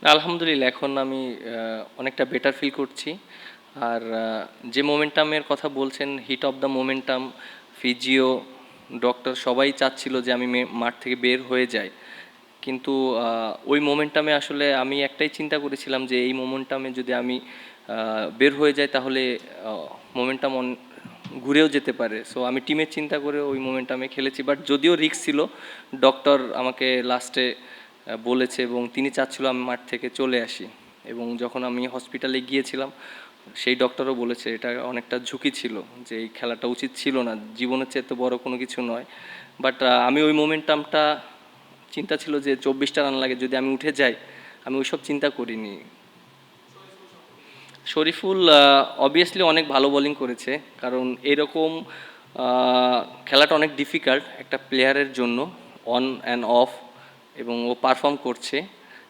আলহামদুলিল্লাহ এখন আমি অনেকটা বেটার ফিল করছি। আর যে মোমেন্টামের কথা বলছেন, heat of the momentum, physio, doctor সবাই চাচ্ছিল যে আমি মাঠ থেকে বের হয়ে যাই। কিন্তু ওই মোমেন্টামে আসলে আমি একটাই চিন্তা করেছিলাম যে এই মোমেন্টামে যদি আমি বের হয়ে যাই তাহলে মোমেন্টাম ঘুরেও যেতে পারে। সো আমি টিমের চিন্তা করে ওই মোমেন্টামে খেলেছি, বাট যদিও রিস্ক ছিল, ডক্টর আমাকে লাস্টে বলেছে এবং তিনি চাচ্ছিল আমি মাঠ থেকে চলে আসি। এবং যখন আমি হসপিটালে গিয়েছিলাম, সেই ডক্টরও বলেছে এটা অনেকটা ঝুঁকি ছিল, যে এই খেলাটা উচিত ছিল না, জীবনের চেয়ে তো বড় কোনো কিছু নয়। বাট আমি ওই মোমেন্টামটা, চিন্তা ছিল যে 24টা রান লাগে, যদি আমি উঠে যাই, আমি ওইসব চিন্তা করিনি। শরীফুল অবভিয়াসলি অনেক ভালো বোলিং করেছে, কারণ এরকম খেলাটা অনেক ডিফিকাল্ট একটা প্লেয়ারের জন্য, অন অ্যান্ড অফ, এবং ও পারফর্ম করছে।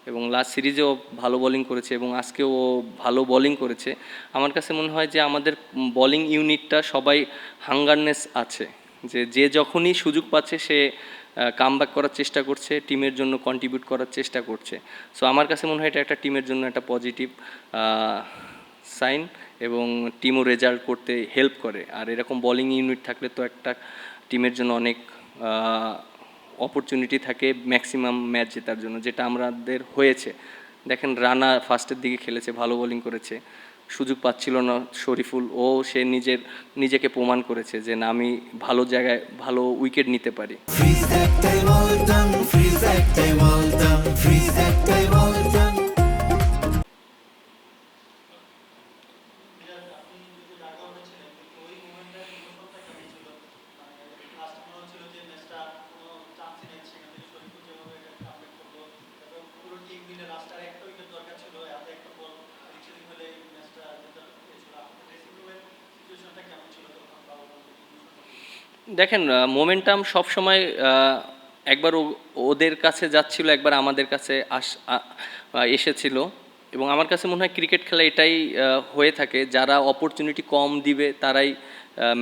এবং লাস্ট সিরিজেও ভালো বোলিং করেছে এবং আজকেও ও ভালো বোলিং করেছে। আমার কাছে মনে হয় যে আমাদের বোলিং ইউনিটটা সবাই হাঙ্গারনেস আছে, যে যে যখনই সুযোগ পাচ্ছে সে কামব্যাক করার চেষ্টা করছে, টিমের জন্য কন্ট্রিবিউট করার চেষ্টা করছে। সো আমার কাছে মনে হয় এটা একটা টিমের জন্য একটা পজিটিভ সাইন, এবং টিমও রেজাল্ট করতে হেল্প করে। আর এরকম বোলিং ইউনিট থাকলে তো একটা টিমের জন্য অনেক অপরচুনিটি থাকে ম্যাক্সিমাম ম্যাচ জেতার জন্য, যেটা আমাদের হয়েছে। দেখেন রানা ফার্স্টের দিকে খেলেছে, ভালো বোলিং করেছে, সুযোগ পাচ্ছিল না শরীফুল, ও সে নিজেকে প্রমাণ করেছে যে না, আমি ভালো জায়গায় ভালো উইকেট নিতে পারি। দেখেন মোমেন্টাম সব সময় একবার ওদের কাছে যাচ্ছিল, একবার আমাদের কাছে এসেছিল। এবং আমার কাছে মনে হয় ক্রিকেট খেলা এটাই হয়ে থাকে, যারা অপরচুনিটি কম দিবে তারাই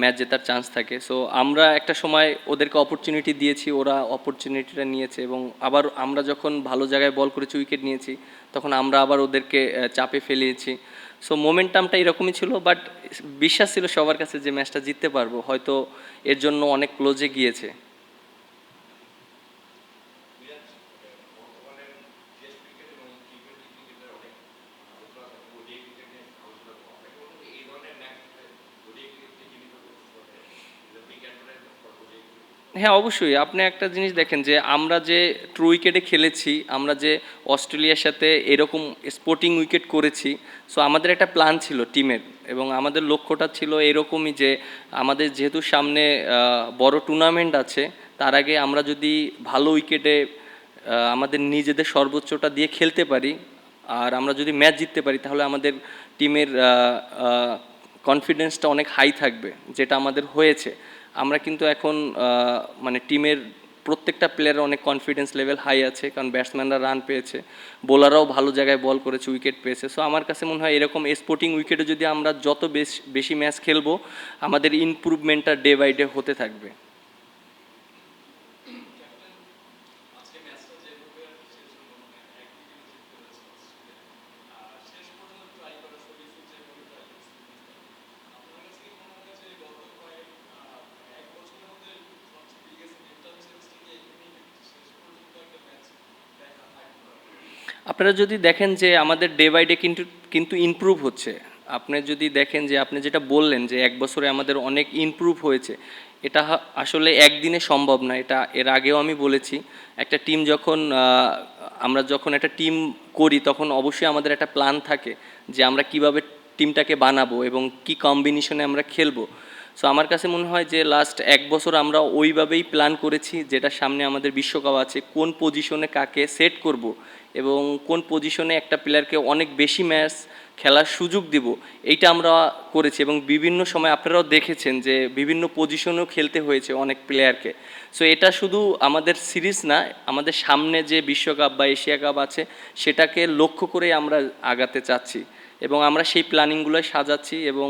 ম্যাচ জেতার চান্স থাকে। সো আমরা একটা সময় ওদেরকে অপরচুনিটি দিয়েছি, ওরা অপরচুনিটিটা নিয়েছে, এবং আবার আমরা যখন ভালো জায়গায় বল করেছি, উইকেট নিয়েছি, তখন আমরা আবার ওদেরকে চাপে ফেলিয়েছি। সো মোমেন্টামটা এরকমই ছিল, বাট বিশ্বাস ছিল সবার কাছে যে ম্যাচটা জিততে পারবো, হয়তো এর জন্য অনেক ক্লোজে গিয়েছে। হ্যাঁ, অবশ্যই। আপনি একটা জিনিস দেখেন যে আমরা যে ট্রু উইকেটে খেলেছি, আমরা যে অস্ট্রেলিয়ার সাথে এরকম স্পোর্টিং উইকেট করেছি, সো আমাদের একটা প্ল্যান ছিল টিমের, এবং আমাদের লক্ষ্যটা ছিল এরকমই যে আমাদের যেহেতু সামনে বড় টুর্নামেন্ট আছে, তার আগে আমরা যদি ভালো উইকেটে আমাদের নিজেদের সর্বোচ্চটা দিয়ে খেলতে পারি, আর আমরা যদি ম্যাচ জিততে পারি, তাহলে আমাদের টিমের কনফিডেন্সটা অনেক হাই থাকবে, যেটা আমাদের হয়েছে। আমরা কিন্তু এখন মানে টিমের প্রত্যেকটা প্লেয়ারের অনেক কনফিডেন্স লেভেল হাই আছে, কারণ ব্যাটসম্যানরা রান পেয়েছে, বোলাররাও ভালো জায়গায় বল করেছে, উইকেট পেয়েছে। সো আমার কাছে মনে হয় এরকম স্পোর্টিং উইকেটে যদি আমরা যত বেশি ম্যাচ খেলবো, আমাদের ইমপ্রুভমেন্টটা ডে বাই ডে হতে থাকবে। আপনারা যদি দেখেন যে আমাদের ডে বাই ডে কিন্তু কিন্তু ইমপ্রুভ হচ্ছে। আপনি যদি দেখেন যে আপনি যেটা বললেন যে 1 বছরে আমাদের অনেক ইমপ্রুভ হয়েছে, এটা আসলে একদিনে সম্ভব না। এটা এর আগেও আমি বলেছি, একটা টিম যখন আমরা যখন একটা টিম করি, তখন অবশ্যই আমাদের একটা প্ল্যান থাকে যে আমরা কিভাবে টিমটাকে বানাবো এবং কি কম্বিনেশনে আমরা খেলবো। সো আমার কাছে মনে হয় যে লাস্ট 1 বছর আমরা ওইভাবেই প্ল্যান করেছি, যেটা সামনে আমাদের বিশ্বকাপ আছে, কোন পজিশনে কাকে সেট করব এবং কোন পজিশনে একটা প্লেয়ারকে অনেক বেশি ম্যাচ খেলার সুযোগ দিব, এইটা আমরা করেছি। এবং বিভিন্ন সময় আপনারাও দেখেছেন যে বিভিন্ন পজিশনেও খেলতে হয়েছে অনেক প্লেয়ারকে। সো এটা শুধু আমাদের সিরিজ না, আমাদের সামনে যে বিশ্বকাপ বা এশিয়া কাপ আছে, সেটাকে লক্ষ্য করে আমরা আগাতে চাচ্ছি, এবং আমরা সেই প্ল্যানিংগুলোই সাজাচ্ছি, এবং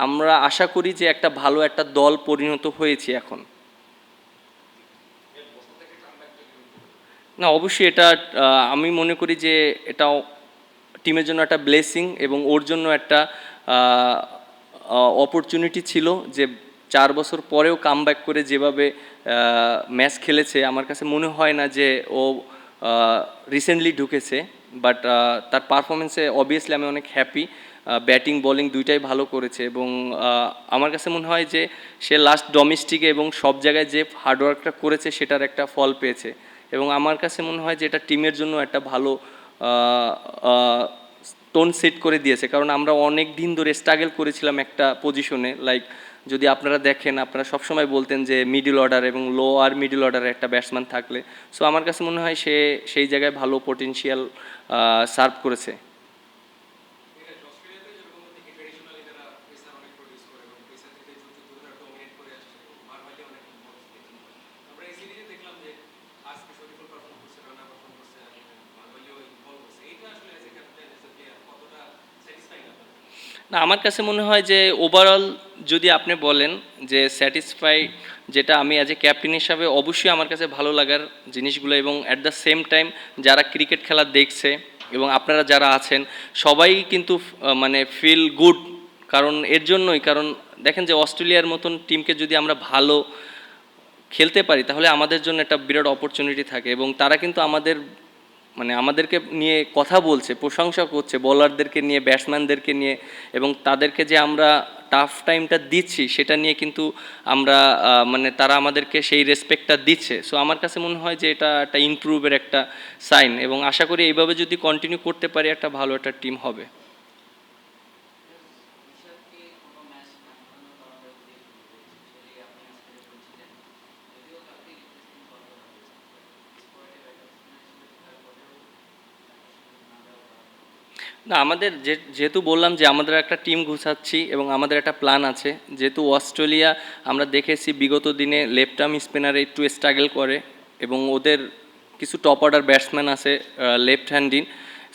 আমরা আশা করি যে একটা ভালো একটা দল পরিণত হয়েছি এখন। না, অবশ্যই এটা আমি মনে করি যে এটাও টিমের জন্য একটা ব্লেসিং এবং ওর জন্য একটা অপরচুনিটি ছিল যে 4 বছর পরেও কামব্যাক করে যেভাবে ম্যাচ খেলেছে, আমার কাছে মনে হয় না যে ও রিসেন্টলি ঢুকেছে। বাট তার পারফরমেন্সে অবভিয়াসলি আমি অনেক হ্যাপি। ব্যাটিং বোলিং দুইটাই ভালো করেছে এবং আমার কাছে মনে হয় যে সে লাস্ট ডোমেস্টিকে এবং সব জায়গায় যে হার্ডওয়ার্কটা করেছে সেটার একটা ফল পেয়েছে এবং আমার কাছে মনে হয় যে এটা টিমের জন্য একটা ভালো টোন সেট করে দিয়েছে। কারণ আমরা অনেক দিন ধরে স্ট্রাগল করেছিলাম একটা পজিশনে, লাইক যদি আপনারা দেখেন, আপনারা সবসময় বলতেন যে মিডল অর্ডার এবং লো আর মিডল অর্ডারে একটা ব্যাটসম্যান থাকলে, সো আমার কাছে মনে হয় সে সেই জায়গায় ভালো পটেনশিয়াল সার্ভ করেছে। না, আমার কাছে মনে হয় যে ওভারঅল যদি আপনি বলেন যে স্যাটিসফাই, যেটা আমি অ্যাজ এ ক্যাপ্টেন হিসাবে অবশ্যই আমার কাছে ভালো লাগার জিনিসগুলো, এবং অ্যাট দ্য সেম টাইম যারা ক্রিকেট খেলা দেখছে এবং আপনারা যারা আছেন সবাই কিন্তু মানে ফিল গুড। কারণ এর জন্যই, কারণ দেখেন যে অস্ট্রেলিয়ার মতন টিমকে যদি আমরা ভালো খেলতে পারি তাহলে আমাদের জন্য একটা বিরাট অপরচুনিটি থাকে এবং তারা কিন্তু আমাদের মানে আমাদেরকে নিয়ে কথা বলছে, প্রশংসা করছে, বোলারদেরকে নিয়ে, ব্যাটসম্যানদেরকে নিয়ে, এবং তাদেরকে যে আমরা টাফ টাইমটা দিচ্ছি সেটা নিয়ে কিন্তু আমরা মানে তারা আমাদেরকে সেই রেসপেক্টটা দিচ্ছে। সো আমার কাছে মনে হয় যে এটা একটা ইমপ্রুভের একটা সাইন এবং আশা করি এইভাবে যদি কন্টিনিউ করতে পারি একটা ভালো একটা টিম হবে। না, আমাদের যেহেতু বললাম যে আমাদের একটা টিম গুছাচ্ছি এবং আমাদের একটা প্ল্যান আছে। যেহেতু অস্ট্রেলিয়া আমরা দেখেছি বিগত দিনে লেফট আর্ম স্পিনারে একটু স্ট্রাগল করে এবং ওদের কিছু টপ অর্ডার ব্যাটসম্যান আছে লেফট হ্যান্ডিং।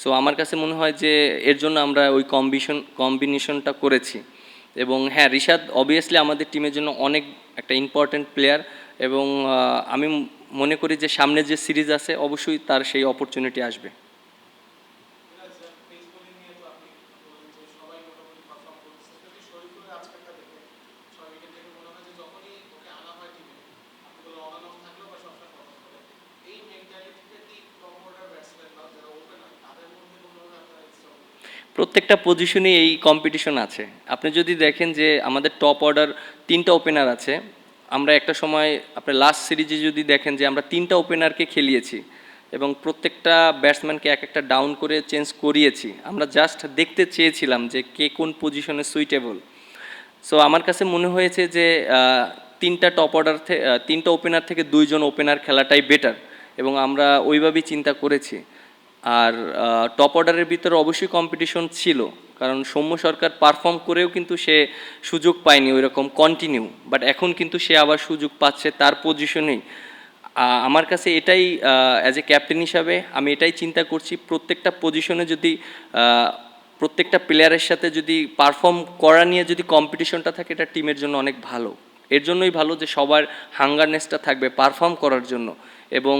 সো আমার কাছে মনে হয় যে এর জন্য আমরা ওই কম্বিনেশনটা করেছি। এবং হ্যাঁ, রিশাদ অবভিয়াসলি আমাদের টিমের জন্য অনেক একটা ইম্পর্ট্যান্ট প্লেয়ার এবং আমি মনে করি যে সামনে যে সিরিজ আছে অবশ্যই তার সেই অপরচুনিটি আসবে। প্রত্যেকটা পজিশনে এই কম্পিটিশন আছে। আপনি যদি দেখেন যে আমাদের টপ অর্ডার 3টা ওপেনার আছে। আমরা একটা সময় আপনার লাস্ট সিরিজে যদি দেখেন যে আমরা 3টা ওপেনারকে খেলিয়েছি এবং প্রত্যেকটা ব্যাটসম্যানকে এক একটা ডাউন করে চেঞ্জ করিয়েছি। আমরা জাস্ট দেখতে চেয়েছিলাম যে কে কোন পজিশনে সুইটেবল। সো আমার কাছে মনে হয়েছে যে 3টা টপ অর্ডার 3টা ওপেনার থেকে 2জন ওপেনার খেলাটাই বেটার এবং আমরা ওইভাবেই চিন্তা করেছি। আর টপ অর্ডারের ভিতরে অবশ্যই কম্পিটিশন ছিল, কারণ সৌম্য সরকার পারফর্ম করেও কিন্তু সে সুযোগ পায়নি ওই রকম কন্টিনিউ, বাট এখন কিন্তু সে আবার সুযোগ পাচ্ছে তার পজিশনেই। আমার কাছে এটাই অ্যাজ এ ক্যাপ্টেন হিসাবে আমি এটাই চিন্তা করছি, প্রত্যেকটা পজিশনে যদি প্রত্যেকটা প্লেয়ারের সাথে যদি পারফর্ম করা নিয়ে যদি কম্পিটিশনটা থাকে এটা টিমের জন্য অনেক ভালো। এর জন্যই ভালো যে সবার হাঙ্গারনেসটা থাকবে পারফর্ম করার জন্য এবং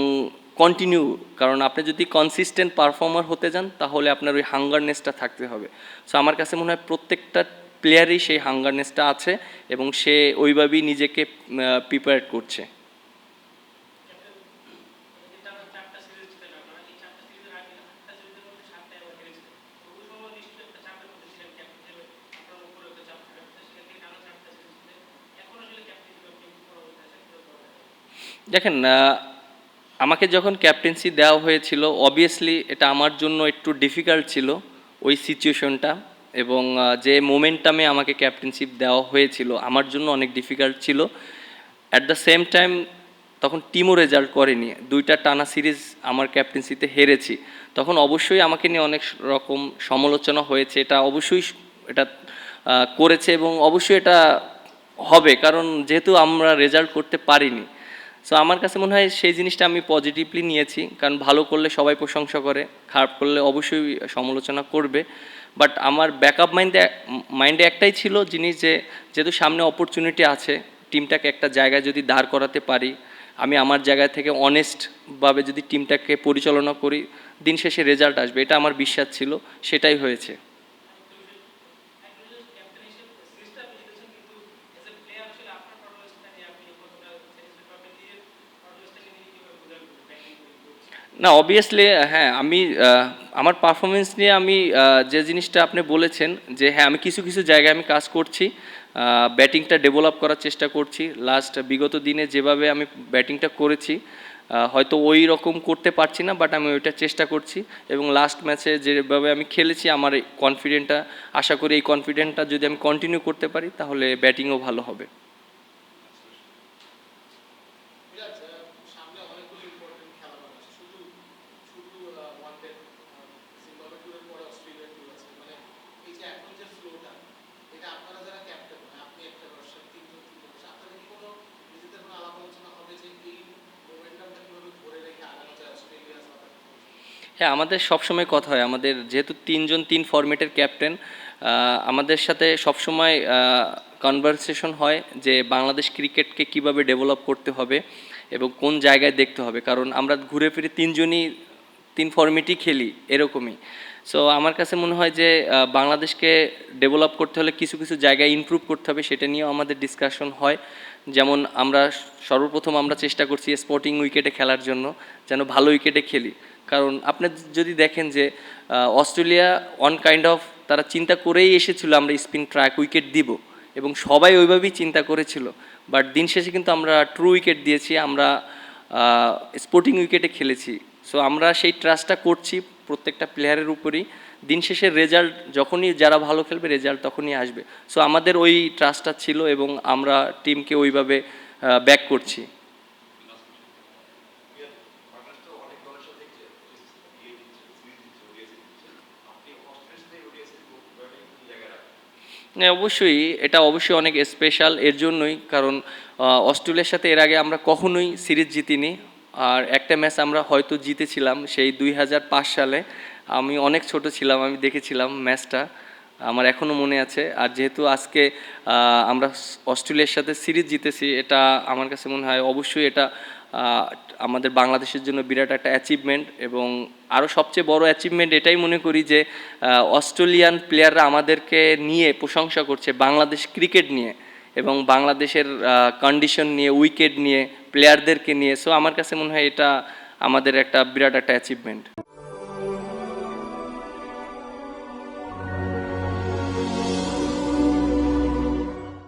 কন্টিনিউ, কারণ আপনি যদি কনসিস্টেন্ট পারফর্মার হতে যান তাহলে আপনার ওই হাঙ্গারনেসটা থাকতে হবে। সো আমার কাছে মনে হয় প্রত্যেকটা প্লেয়ারই সেই হাঙ্গারনেসটা আছে এবং সে ওইভাবেই নিজেকে প্রিপেয়ার করছে। দেখেন, আমাকে যখন ক্যাপ্টেন্সি দেওয়া হয়েছিল অবভিয়াসলি এটা আমার জন্য একটু ডিফিকাল্ট ছিল ওই সিচুয়েশনটা, এবং যে মোমেন্টামে আমাকে ক্যাপ্টেনশিপ দেওয়া হয়েছিল আমার জন্য অনেক ডিফিকাল্ট ছিল। অ্যাট দ্য সেম টাইম তখন টিমও রেজাল্ট করেনি, 2টা টানা সিরিজ আমার ক্যাপ্টেন্সিতে হেরেছি, তখন অবশ্যই আমাকে নিয়ে অনেক রকম সমালোচনা হয়েছে। এটা অবশ্যই এটা করেছে এবং অবশ্যই এটা হবে, কারণ যেহেতু আমরা রেজাল্ট করতে পারিনি। সো আমার কাছে মনে হয় সেই জিনিসটা আমি পজিটিভলি নিয়েছি, কারণ ভালো করলে সবাই প্রশংসা করে, খারাপ করলে অবশ্যই সমালোচনা করবে। বাট আমার ব্যাকআপ মাইন্ডে একটাই ছিল জিনিস যে যেহেতু সামনে অপরচুনিটি আছে, টিমটাকে একটা জায়গায় যদি দাঁড় করাতে পারি, আমি আমার জায়গা থেকে অনেস্টভাবে যদি টিমটাকে পরিচালনা করি, দিন শেষে রেজাল্ট আসবে, এটা আমার বিশ্বাস ছিল, সেটাই হয়েছে। না, অবভিয়াসলি হ্যাঁ, আমি আমার পারফরমেন্স নিয়ে আমি যে জিনিসটা আপনি বলেছেন যে হ্যাঁ, আমি কিছু কিছু জায়গায় আমি কাজ করছি, ব্যাটিংটা ডেভেলপ করার চেষ্টা করছি। লাস্ট বিগত দিনে যেভাবে আমি ব্যাটিংটা করেছি, হয়তো ওই রকম করতে পারছি না, বাট আমি ওইটা চেষ্টা করছি। এবং লাস্ট ম্যাচে যেভাবে আমি খেলেছি, আমার কনফিডেন্টটা, আশা করি এই কনফিডেন্টটা যদি আমি কন্টিনিউ করতে পারি তাহলে ব্যাটিংও ভালো হবে। মিরাজ, সামনে অনেকগুলো ইম্পর্টেন্ট খেলা আছে, শুধু শুধু ওয়ানডে জিম্বাবুয়ে ট্যুরের পরে অস্ট্রেলিয়া ট্যুর আছে, মানে এই যে এখন যে ফ্লোটা, এটা আপনারা যারা ক্যাপ্টেন, মানে আপনি একটা ভার্সন, তিনজন তিনজন ভার্সন, আপনাদের কি কোনো নিজেদের কোনো আলাপ আলোচনা হবে যে এই মোমেন্টামটা কিভাবে ধরে রেখে আগানো যায় অস্ট্রেলিয়া সাউথ আফ্রিকা? হ্যাঁ, আমাদের সবসময় কথা হয়, আমাদের যেহেতু তিনজন তিন ফরম্যাটের ক্যাপ্টেন, আমাদের সাথে সবসময় কনভারসেশন হয় যে বাংলাদেশ ক্রিকেটকে কিভাবে ডেভেলপ করতে হবে এবং কোন জায়গায় দেখতে হবে, কারণ আমরা ঘুরে ফিরে তিনজনই তিন ফরম্যাটই খেলি এরকমই। সো আমার কাছে মনে হয় যে বাংলাদেশকে ডেভেলপ করতে হলে কিছু কিছু জায়গায় ইমপ্রুভ করতে হবে, সেটা নিয়েও আমাদের ডিসকাশন হয়। যেমন আমরা সর্বপ্রথম আমরা চেষ্টা করছি স্পোর্টিং উইকেটে খেলার জন্য, যেন ভালো উইকেটে খেলি। কারণ আপনি যদি দেখেন যে অস্ট্রেলিয়া অন কাইন্ড অফ তারা চিন্তা করেই এসেছিল আমরা স্পিন ট্র্যাক উইকেট দিব, এবং সবাই ওইভাবেই চিন্তা করেছিল। বাট দিন শেষে কিন্তু আমরা ট্রু উইকেট দিয়েছি, আমরা স্পোর্টিং উইকেটে খেলেছি। সো আমরা সেই ট্রাস্টটা করছি প্রত্যেকটা প্লেয়ারের উপরই। দিন শেষে রেজাল্ট যখনই যারা ভালো খেলবে, রেজাল্ট তখনই আসবে। সো আমাদের ওই ট্রাস্টটা ছিল এবং আমরা টিমকে ওইভাবে ব্যাক করছি। হ্যাঁ, অবশ্যই এটা অবশ্যই অনেক স্পেশাল এর জন্যই, কারণ অস্ট্রেলিয়ার সাথে এর আগে আমরা কখনোই সিরিজ জিতিনি। আর একটা ম্যাচ আমরা হয়তো জিতেছিলাম সেই 2005 সালে। আমি অনেক ছোট ছিলাম, আমি দেখেছিলাম ম্যাচটা, আমার এখনও মনে আছে। আর যেহেতু আজকে আমরা অস্ট্রেলিয়ার সাথে সিরিজ জিতেছি, এটা আমার কাছে মনে হয় অবশ্যই এটা আহ, আমাদের বাংলাদেশের জন্য বিরাট একটা অ্যাচিভমেন্ট। এবং আরও সবচেয়ে বড় অ্যাচিভমেন্ট এটাই মনে করি যে অস্ট্রেলিয়ান প্লেয়াররা আমাদেরকে নিয়ে প্রশংসা করছে, বাংলাদেশ ক্রিকেট নিয়ে এবং বাংলাদেশের কন্ডিশন নিয়ে, উইকেট নিয়ে, প্লেয়ারদেরকে নিয়ে। সো আমার কাছে মনে হয় এটা আমাদের একটা বিরাট একটা অ্যাচিভমেন্ট।